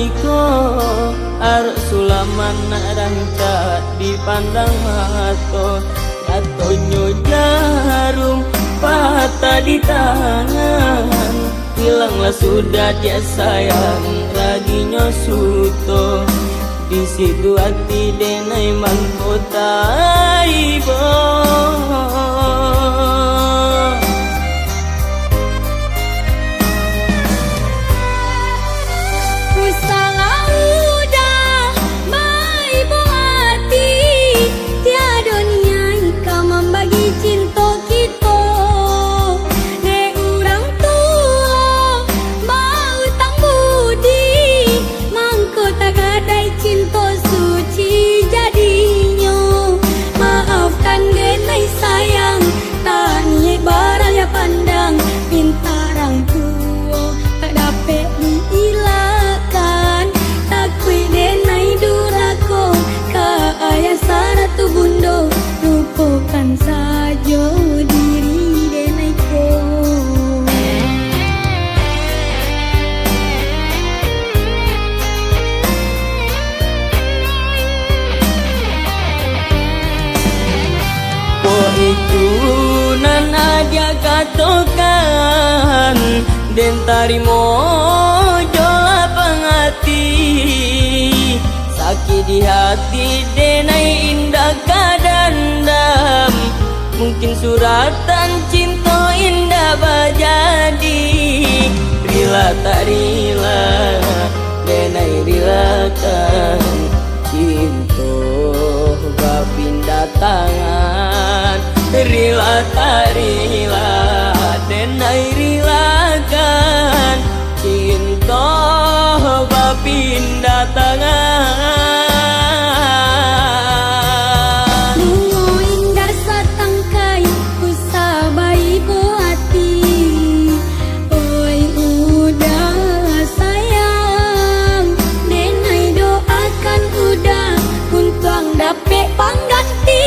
iko arok sulaman ranca dipandang mato atonyo jarum patah di tangan hilanglah sudah dia sayang raginya suto di situ hati denai mangkota ibo. Ikunan aja katokan den tarimo jola pangati sakit di hati denai indah kadandam mungkin suratan cinta indah bajadi rila tak rila denai rilakan cinta bapindah tangan rila tak rila denai rilakan cinta bapindah tangan. Bungo indah satangkai kusabai buati oi udah sayang denai doakan udah kuntuang dapet pangganti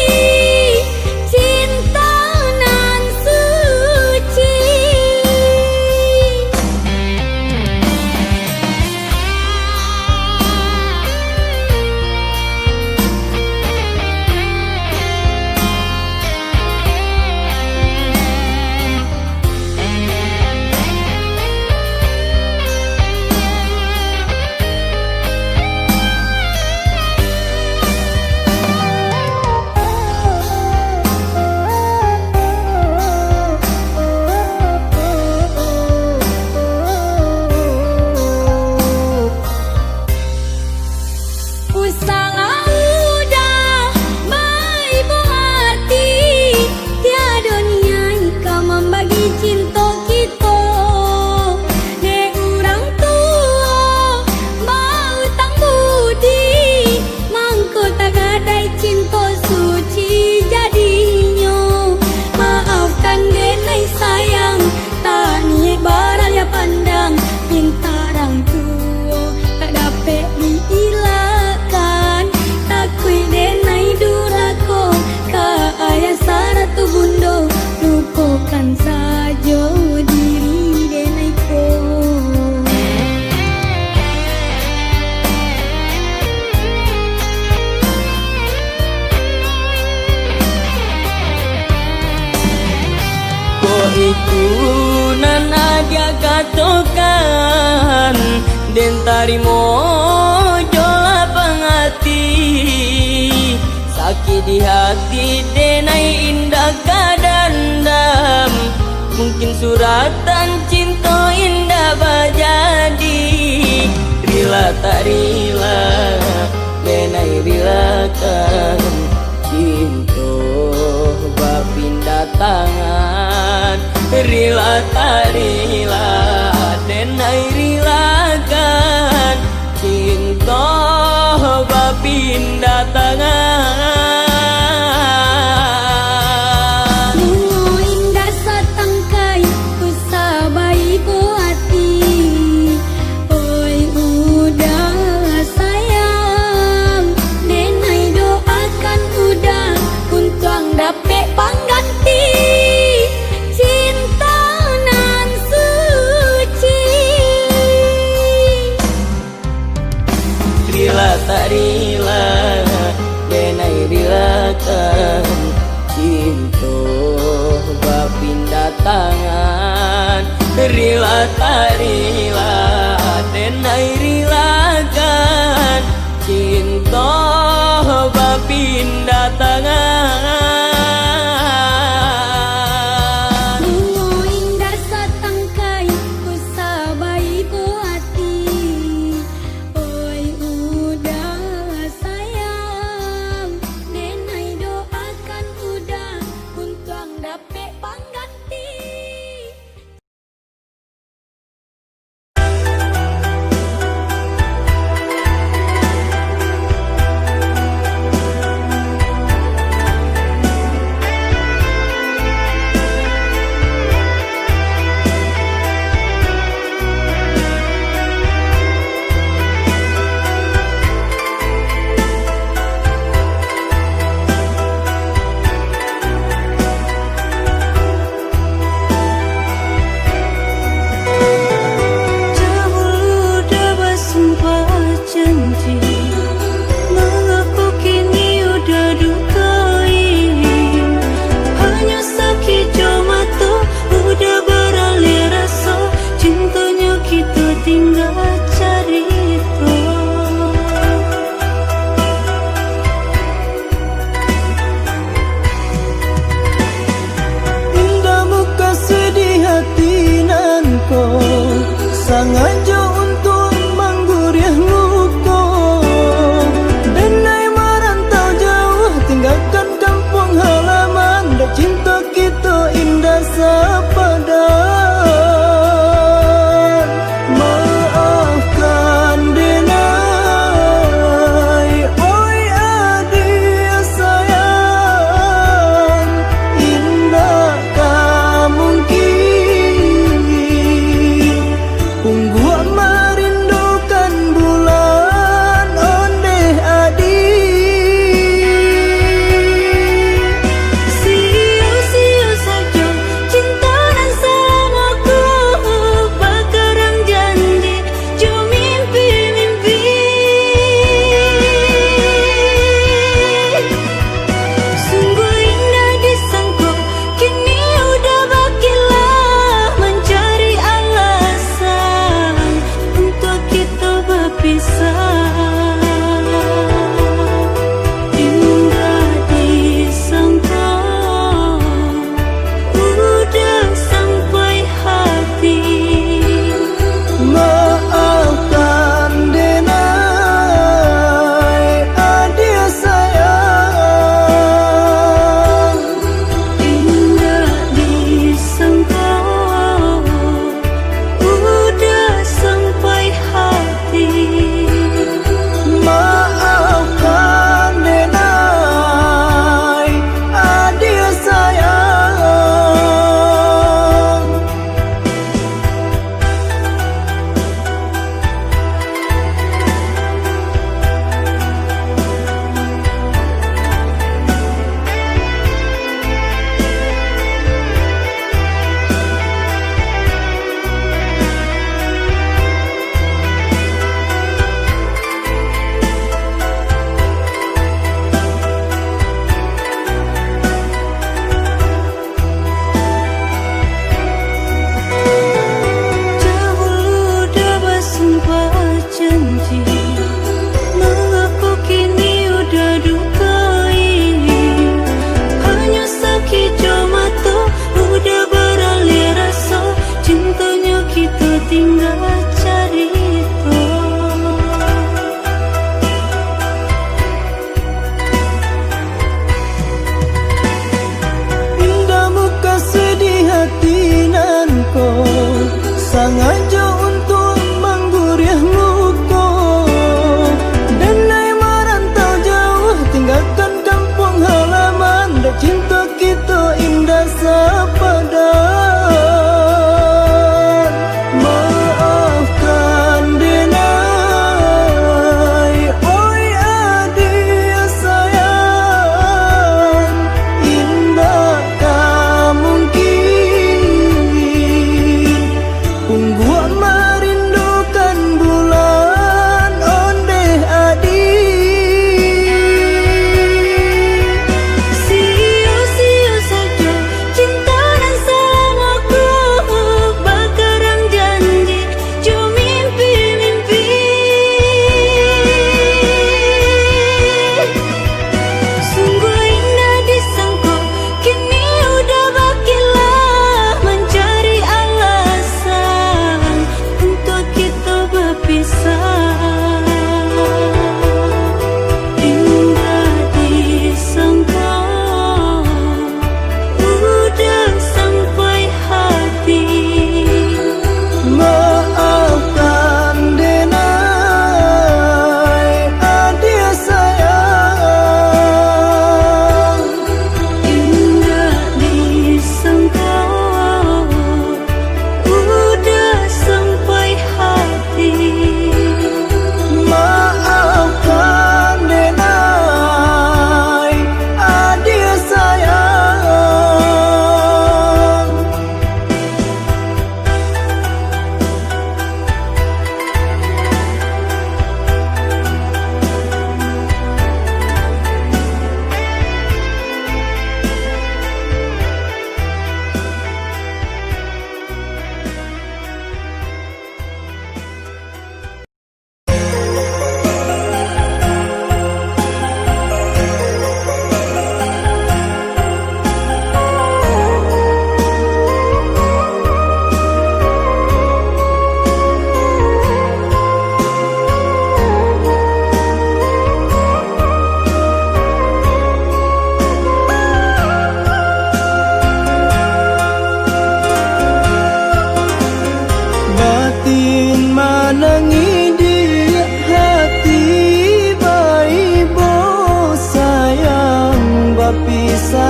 Ikunan aja katokan den tarimo jola pangati sakit di hati denai indah kadandam mungkin suratan cinta indah bajadi rila tak rila denai rilakan cinta bapindah tangan rila tak rila denai rilakan cinta bapindah tangan. Bungo indah satangkai kusabai buati oi udah sayang denai doakan udah kuntuang dapet pangganti cinta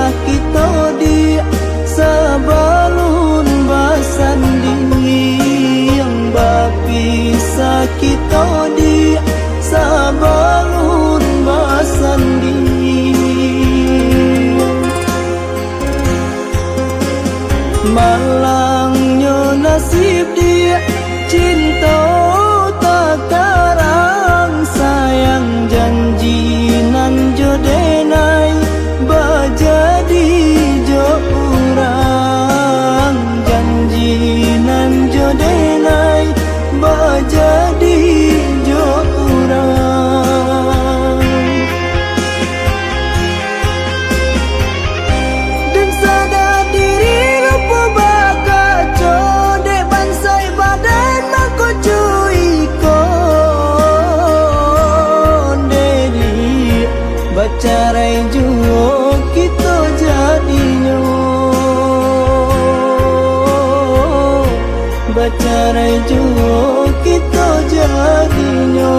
pisah kita di sebalun basandi, yang berpisah kita di sebalun basandi. Malangnya nasib dia cinta tak karang, sayang janji nan jodenai bajadi jo urang, janji nan jodenai bajadi jo urang. Dan sadar diri lupa bakaco dek bansai badan mako cuy kon dedi bacarai juo kita jadinya, bacarai juo kita jadinya.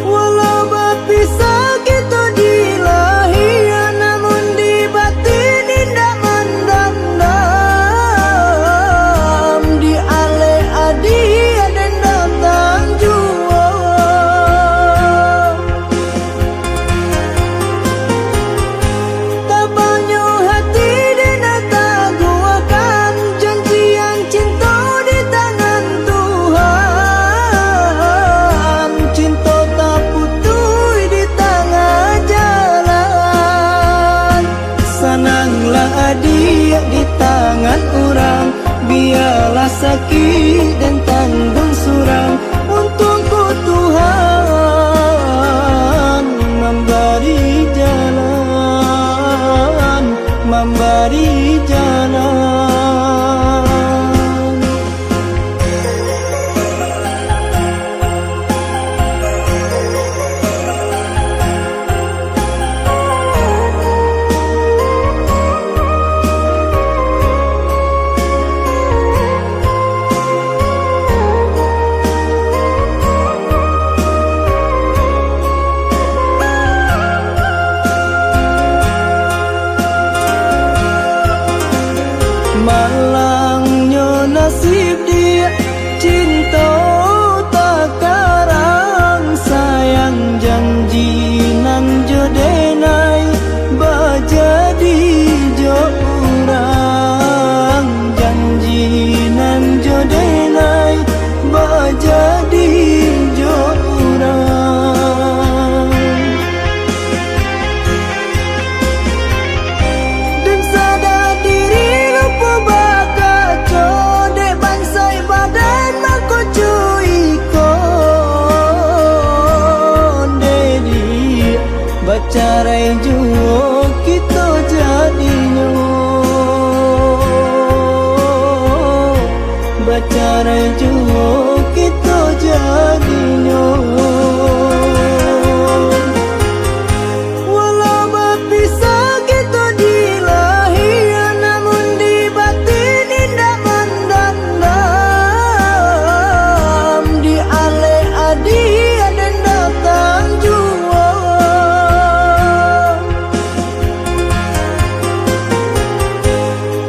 Walau berpisah kita di lahir, namun di batin indah mendendam, di ale adi dan datang jua. Tak banyak hati dan tak guakan, janjian cinta di tangan Tuhan, cinta tak putus di tengah jalan. Senanglah dia di tangan orang, biarlah sakit dan tanggung surang. Untungku Tuhan memberi jalan, memberi jalan. Malangnya nasib dia cinta tak karang, sayang janji nan jodenai bajadi jo urang, janji nan jodenai bajadi jo urang. Dan sadar diri lupa bakaco dek bansai badan mako cuy kon dedi bacarai juo kita jadinya, bacarai juo kita jadinya. Walau berpisah kita di lahir, namun di batin indah mendendam, di ale adi dan datang jua.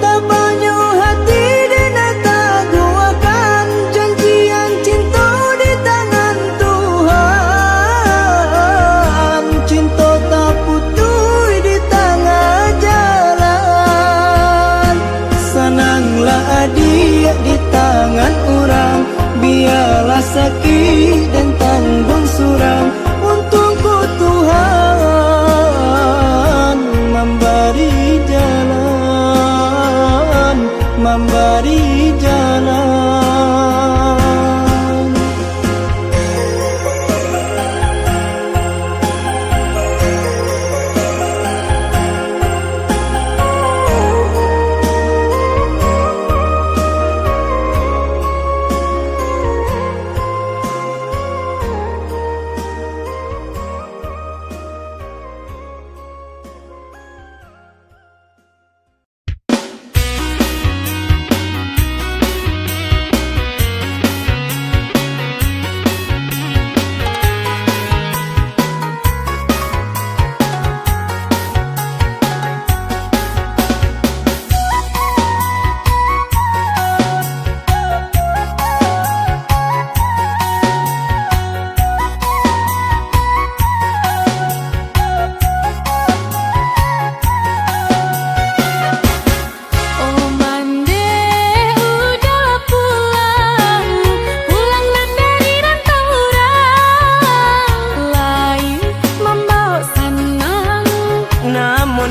Tak banyak hati dan tak guakan, janjian cinta di tangan Tuhan, cinta tak putus di tengah jalan. Senanglah dia di tangan orang, biarlah sakit dan tanggung surang. Untungku Tuhan memberi jalan, memberi jalan.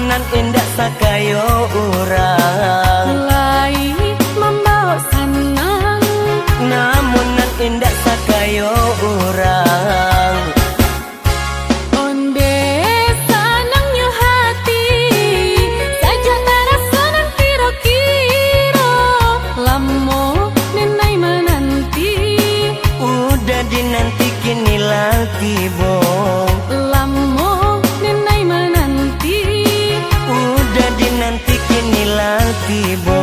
namunan indah sakayo urang Mulai membawa senang, namunan indah sakayo urang onde senangnya hati saja terasa nanti kiro lamo nenai menanti udah dinanti kini lah tibo lamo nenai menanti udah dinanti kini lah tibo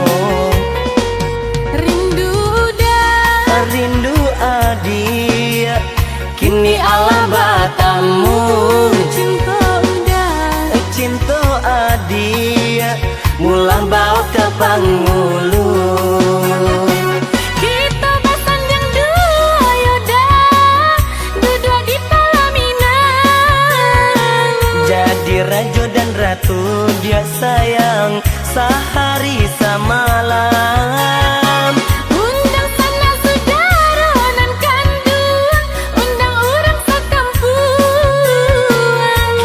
rindu dah rindu adia kini ala batamu cinta udah cinta adia mulang bawa ke pangulu kita bersanding dua yaudah duduk di pelaminan jadi raja dan ratu dia sayang sehari semalam undang sana saudara nan kandung undang orang sekampung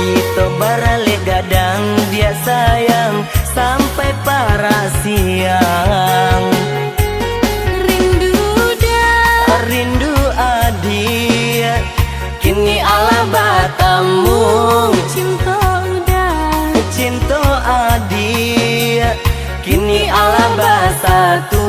kita barale gadang dia sayang sampai para siang rindu dah rindu adia kini ala batamu cinta udah cinta adia kini ala basatu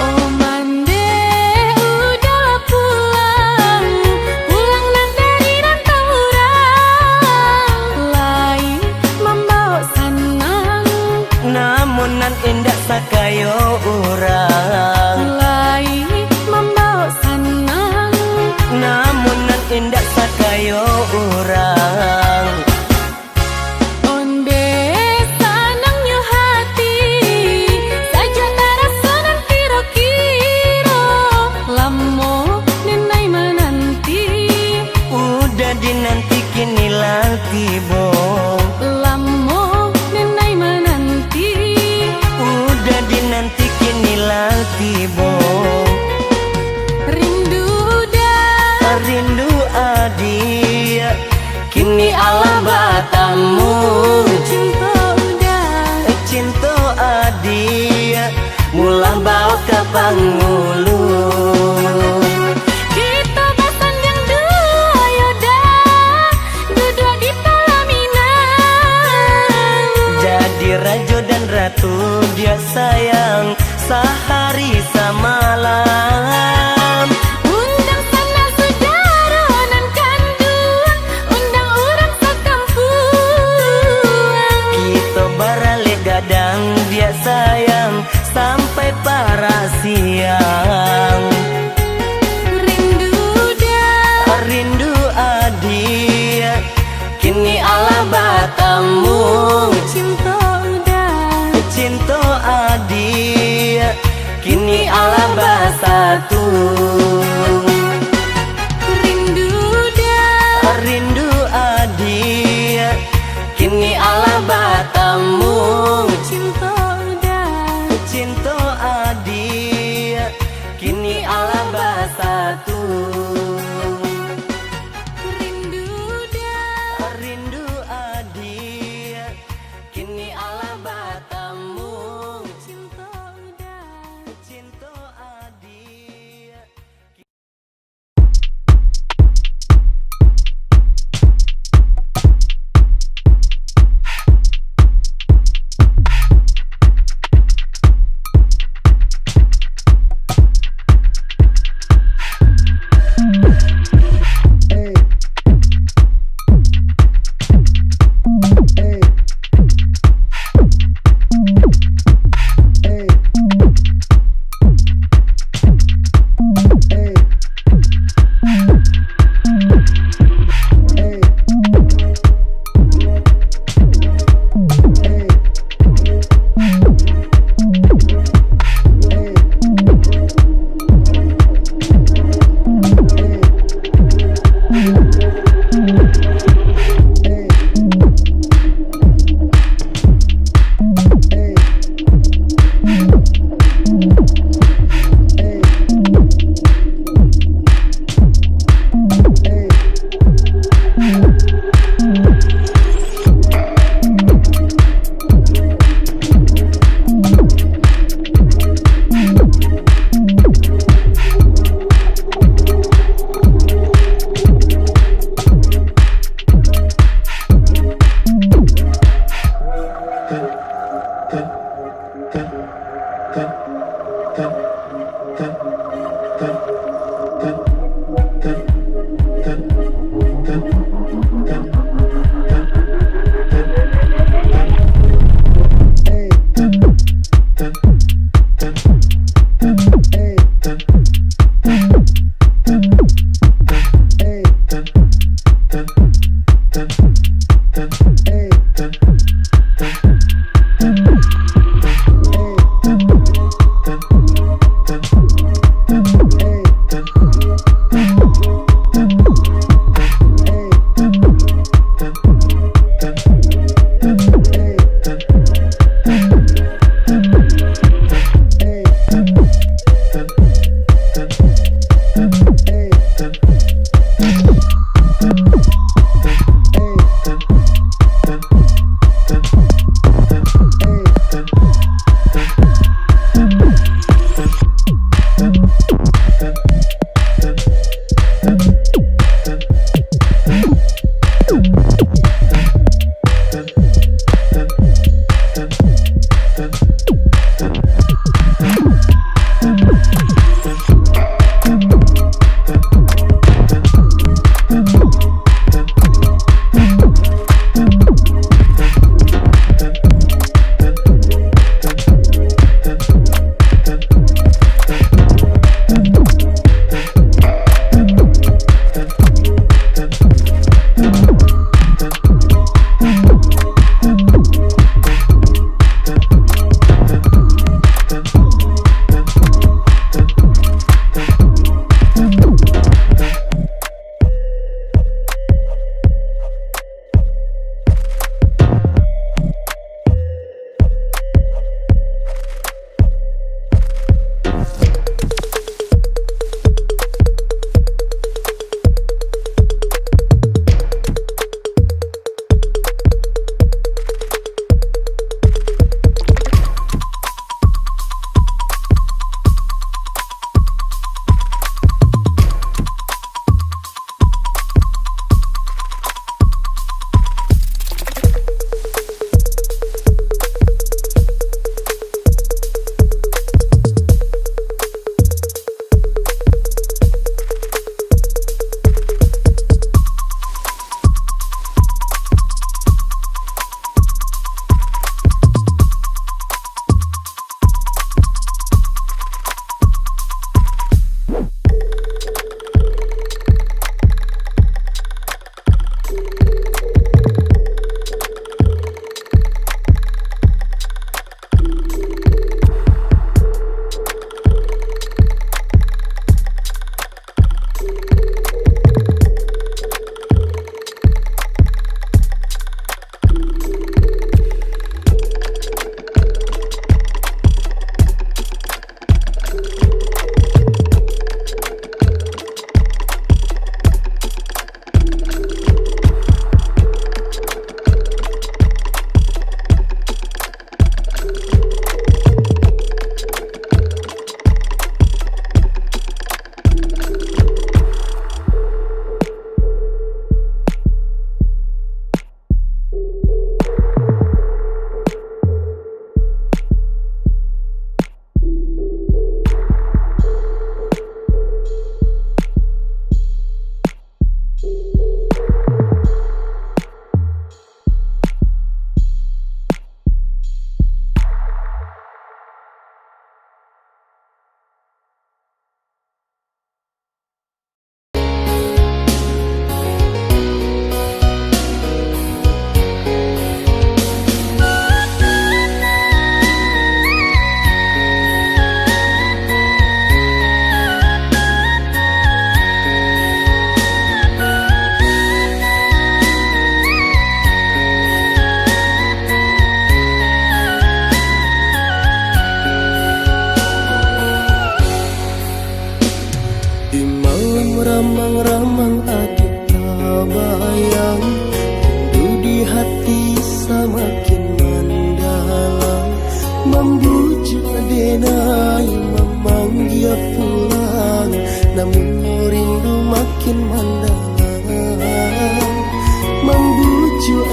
oh mande udah pulang pulang nan dari rantau orang lain membawa senang namunan indah sakayo urang lain membawa senang namunan indah sakayo urang onde senangnya hati saja terasa nanti kiro lamo nenai menanti udah dinanti kini lah tibo lamo nenai menanti udah dinanti kini lah tibo rindu dah rindu adia kini ala batamu cinta udah cinta adia mulang bawa ke pangulu kita bersanding dua yaudah duduk di pelaminan jadi raja dan ratu dia sayang sehari semalam undang sana saudara nan kandung undang orang sekampung kita barale gadang dia sayang sampai para siang rindu dah rindu adia kini ala batamu cinta udah cinta adia kini ala basatu rindu dah rindu adia kini ala batamu cinta udah cinta adia kini ala basatu rindu dah rindu adia kini ala batamu cinta udah cinta adia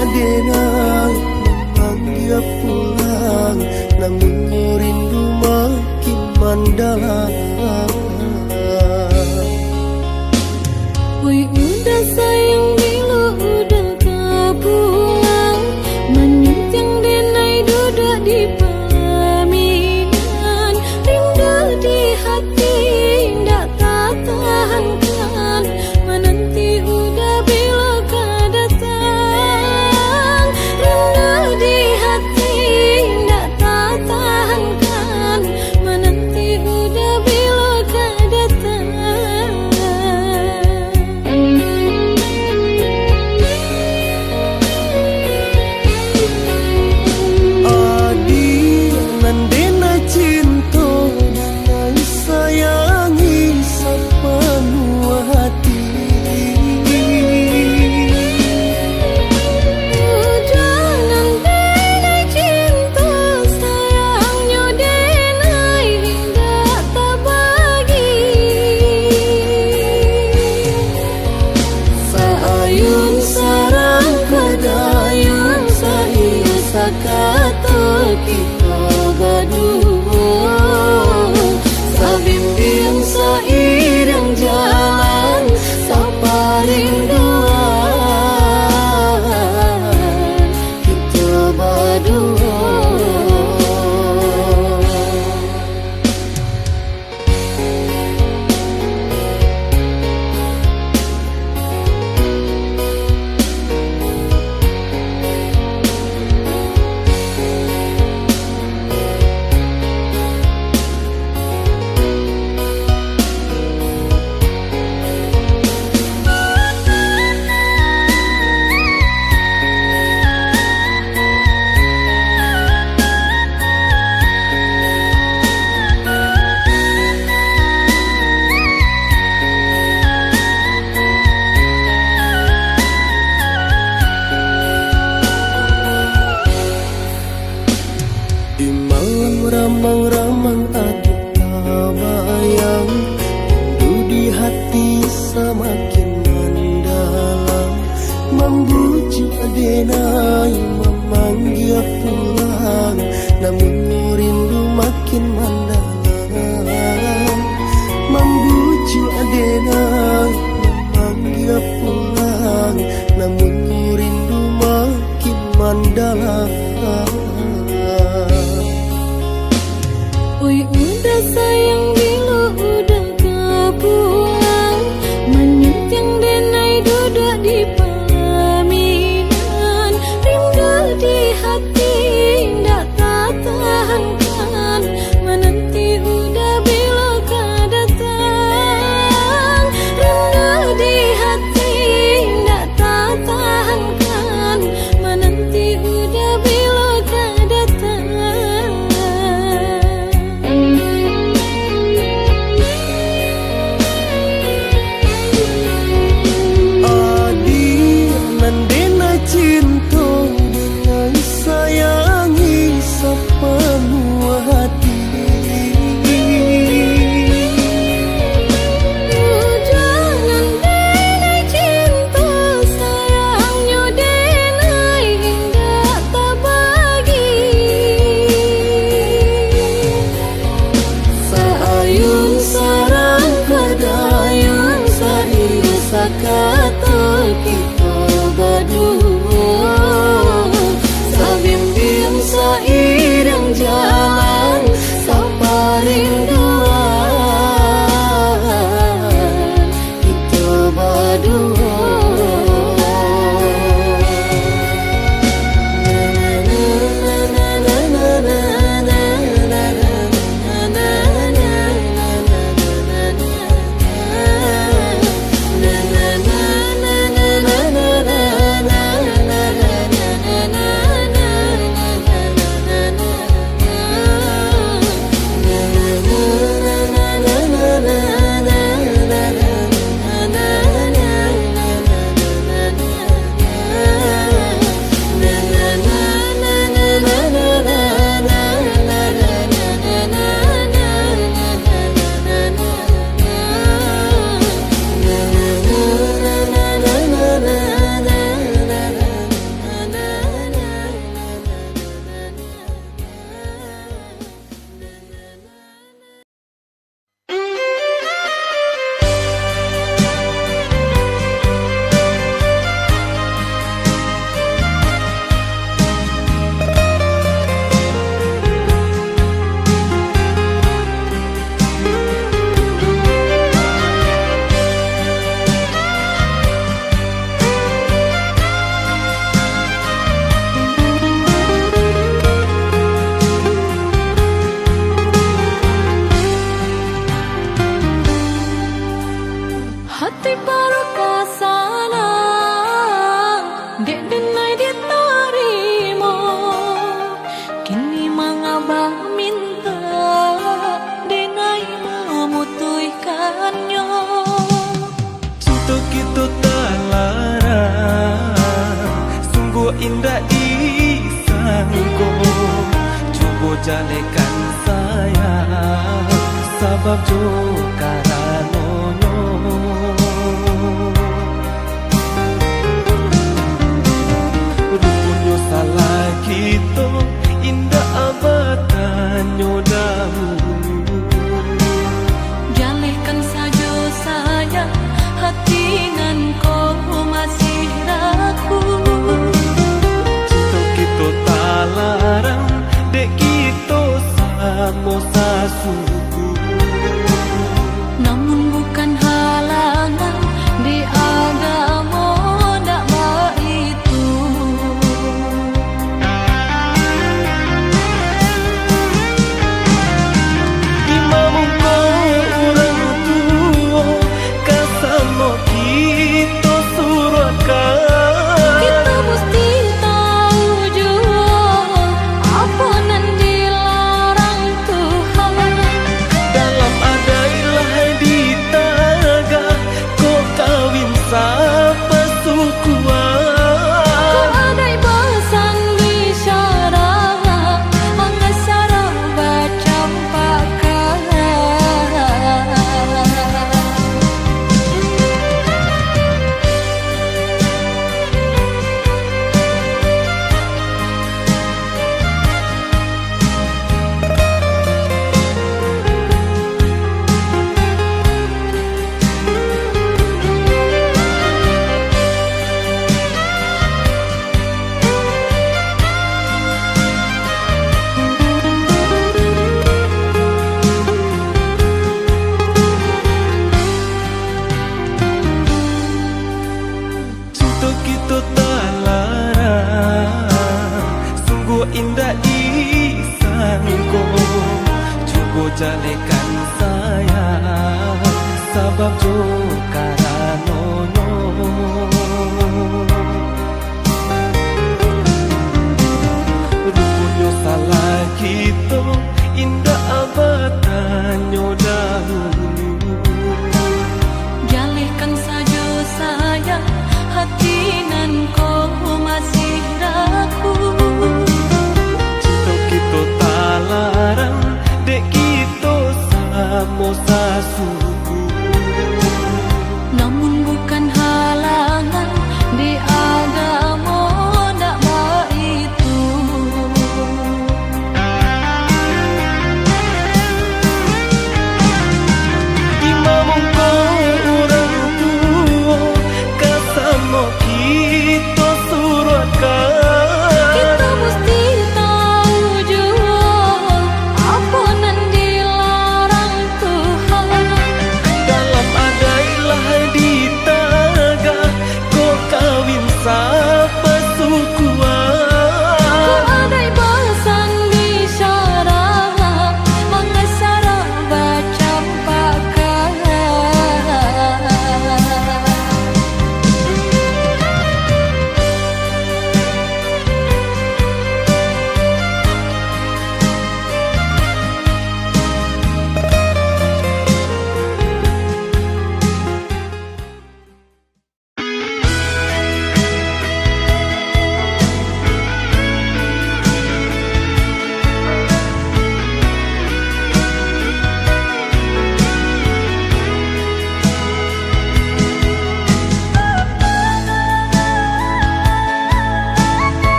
adena memanggil pulang, namun rindu makin mendalam. Woi udah sayang bila udah kau pulang, menyuting denai duduk di pelaminan. Rindu di hati ndak tak tahankan, menanti udah bila kau datang. Rindu di hati ndak tak tahankan, menanti udah bila kau datang. Kata kita berdua, sabimbing seiring jalan, saparing dua, kita berdua. Di malam ramang-ramang aduh tak bayang, rindu di hati semakin mendalam, membujuk denai memanggil pulang, namun rindu makin mendalam, membujuk denai memanggil pulang, namun rindu makin mendalam. Woi udah sayang bila udah kau pulang, menyuting denai duduk di pelaminan. Rindu di hati ndak dek denai diterima, kini mengabah minta denai memutuskannya. Cinta kita tak larang, sungguh indah disangko. Coba jalekan sayang, sebab jo karanonyo. Rupunyo salah kita, indah abatanyo dahulu. Jalehkan saja sayang, hati nan kau masih ragu. Cinta kita tak larang, dek kita sama sasuku. Namun bukan halangan di agama dakwah itu. Imam kau orang tua, kasamo kita surahkan. Kita mesti tahu juga apa nan dilarang Tuhan. Dalam adailah ditaga, kau kawin siapa sukuan. Kau adai pesan bicara, angga sara baca pakai. Cinta kita tak larang, sungguh indah disangko. Coba jalekan sayang, sebab jo karanonyo. Rupunyo salah kita, indah abatanyo dahulu. Jalehkan saja sayang, hati nan kau masih ragu. Cinta kita tak larang, dek kita sama sasuku.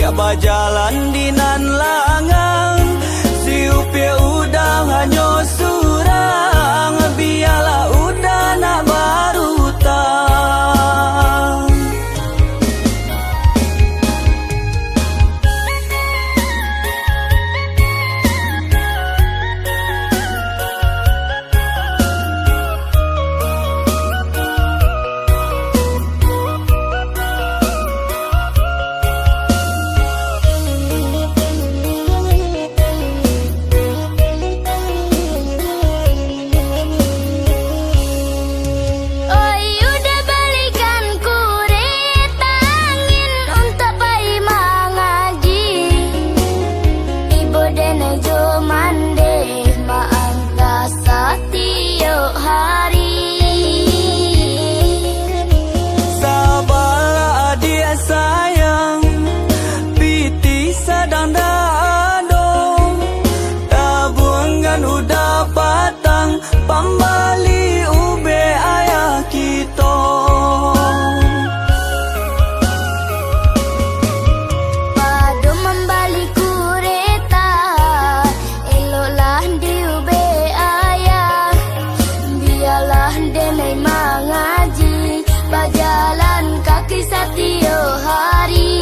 adik berjalan di nan langang, siupnya udah hanya surang, biarlah udah nak barutang. Pambali ube ayah kita, padu membalik kureta, eloklah di ube ayah, biarlah denai mengaji, berjalan kaki setiap hari.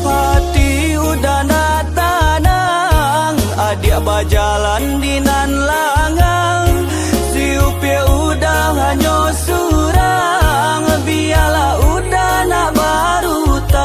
hati udah nak tenang, adik berjalan di nan langang, siupnya udah hanya surang, biarlah udah nak barutang.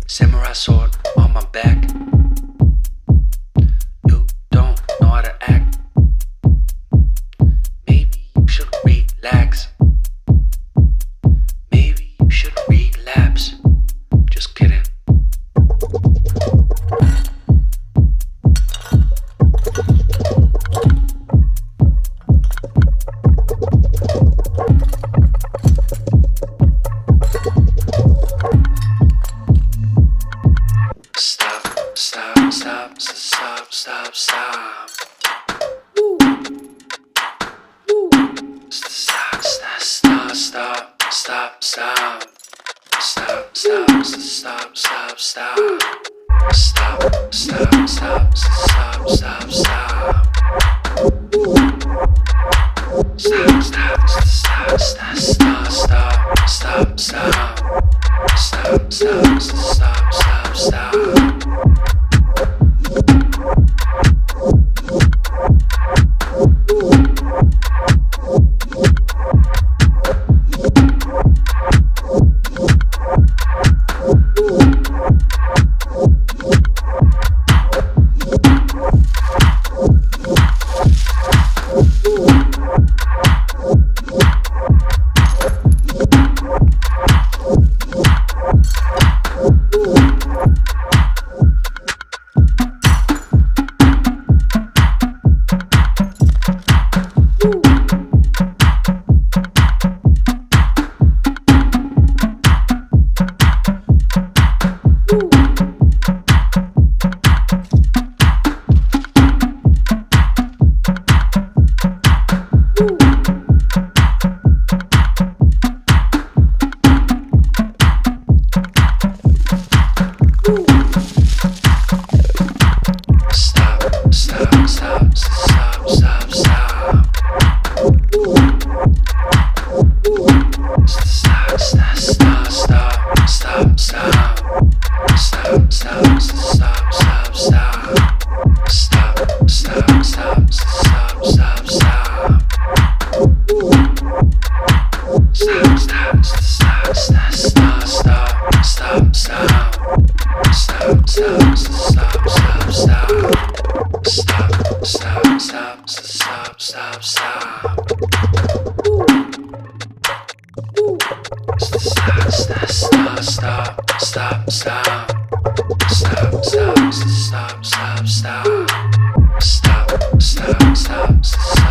Samurai sword on my back. You don't know how to act. Maybe you should relax. Maybe you should relapse. Just kidding. Stop, stop, stop, stop, stop, stop. Stop, stop, stop, stop, stop, stop. Stop, stop, stop, stop, stop. Stop, stop, stop, stop, stop, stop. Stop, stop, stop, stop, stop, stop, stop, stop. Stop, stop, stop, stop, stop. stop, stop. Stop.